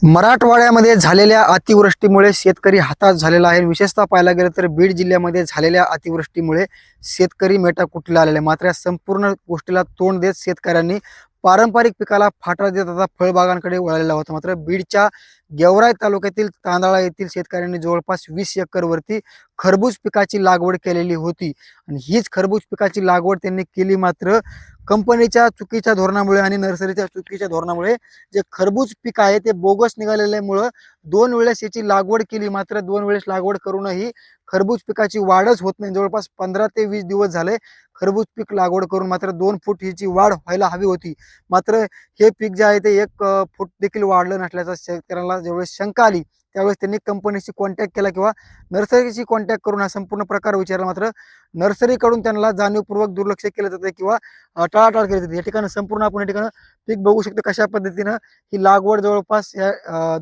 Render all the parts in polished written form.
मराठवाड्यामध्ये झालेल्या अतिवृष्टीमुळे शेतकरी हताश झालेला आहे. विशेषतः पाहायला गेलं तर बीड जिल्ह्यामध्ये झालेल्या अतिवृष्टीमुळे शेतकरी मेटाकुटीला आलेले. मात्र या संपूर्ण गोष्टीला तोंड देत शेतकऱ्यांनी पारंपरिक पिकाला फाटा देत आता फळबागांकडे वळलेला होता. मात्र बीडच्या गेवराई तालुक्यातील तांदळा येथील शेतकऱ्यांनी जवळपास 20 एकरवरती खरबूज पिकाची लागवड केलेली होती आणि हीच खरबूज पिकाची लागवड त्यांनी केली. मात्र कंपनीच्या चुकीच्या धोरणामुळे आणि नर्सरीच्या चुकीच्या धोरणामुळे जे खरबूज पीक आहे ते बोगस निघालेल्यामुळं 2 वेळेस याची लागवड केली. मात्र 2 वेळेस लागवड करूनही खरबूज पिकाची वाढच होत नाही. जवळपास 15 ते 20 दिवस झाले खरबूज पीक लागवड करून. मात्र 2 फूट हिची वाढ व्हायला हवी होती. मात्र हे पीक जे आहे ते 1 फूट देखील वाढलं नसल्याचा शेतकऱ्यांना ज्यावेळेस शंका आली त्यावेळेस त्यांनी कंपनीशी कॉन्टॅक्ट केला किंवा नर्सरीशी कॉन्टॅक्ट करून हा संपूर्ण प्रकार विचारला. मात्र नर्सरीकडून त्यांना जाणीवपूर्वक दुर्लक्ष केलं जातं किंवा टाळाटाळ केली जाते. या ठिकाणी संपूर्ण आपण या ठिकाणी पीक बघू शकतो कशा पद्धतीनं ही लागवड जवळपास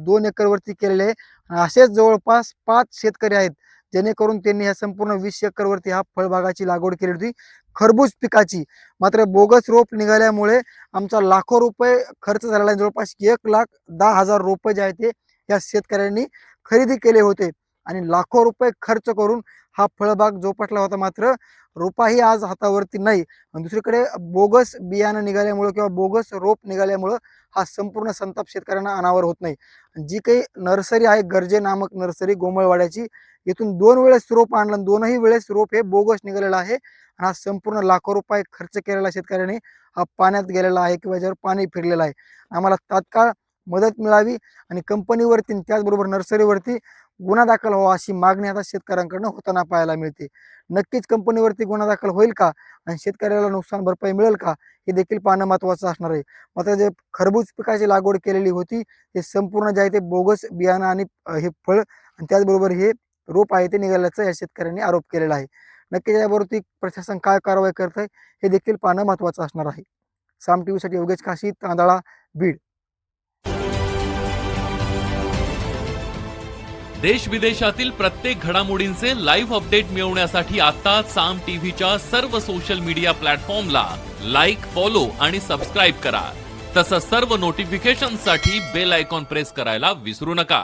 2 एकरवरती केलेली आहे. असेच जवळपास 5 शेतकरी आहेत जेणेकरून त्यांनी या संपूर्ण 20 एकरवरती हा फळबागाची लागवड केली होती खरबूज पिकाची. मात्र बोगस रोप निघाल्यामुळे आमचा लाखो रुपये खर्च झालेला आहे. जवळपास 1,10,000 रुपये जे आहे ते या शेतकऱ्यांनी खरेदी केले होते आणि लाखो रुपये खर्च करून हा फळबाग जोपासला होता. मात्र रोपाही आज हातावरती नाही आणि दुसरीकडे बोगस बियाणं निघाल्यामुळं किंवा बोगस रोप निघाल्यामुळं हा संपूर्ण संताप शेतकऱ्यांना अनावर होत नाही. जी काही नर्सरी आहे गर्जे नामक नर्सरी गोमळवाड्याची, इथून 2 वेळेस रोप आणलं, दोनही वेळेस रोप हे बोगस निघालेलं आहे आणि हा संपूर्ण लाखो रुपये खर्च केलेला शेतकऱ्याने हा पाण्यात गेलेला आहे किंवा याच्यावर पाणी फिरलेलं आहे. आम्हाला तात्काळ मदत मिळावी आणि कंपनीवरती त्याचबरोबर नर्सरीवरती गुन्हा दाखल व्हावा अशी मागणी आता शेतकऱ्यांकडून होताना पाहायला मिळते. नक्कीच कंपनीवरती गुन्हा दाखल होईल का आणि शेतकऱ्याला नुकसान भरपाई मिळेल का हे देखील पाहणं महत्त्वाचं असणार आहे. मात्र जे खरबूज पिकाची लागवड केलेली होती हे संपूर्ण जे आहे ते बोगस बियाणं आणि हे फळ आणि त्याचबरोबर हे रोप आहे ते निघाल्याचा या शेतकऱ्यांनी आरोप केलेला आहे. नक्कीच यावरती प्रशासन काय कारवाई करत आहे हे देखील पाहणं महत्त्वाचं असणार आहे. साम टीव्हीसाठी योगेश काशी, तांदळा, बीड. देश विदेशातील प्रत्येक घडामोडींचे लाईव्ह अपडेट मिळवण्यासाठी आता साम टीव्हीच्या सर्व सोशल मीडिया प्लॅटफॉर्मला लाईक, फॉलो आणि सबस्क्राईब करा. तसंच सर्व नोटिफिकेशनसाठी बेल आयकॉन प्रेस करायला विसरू नका.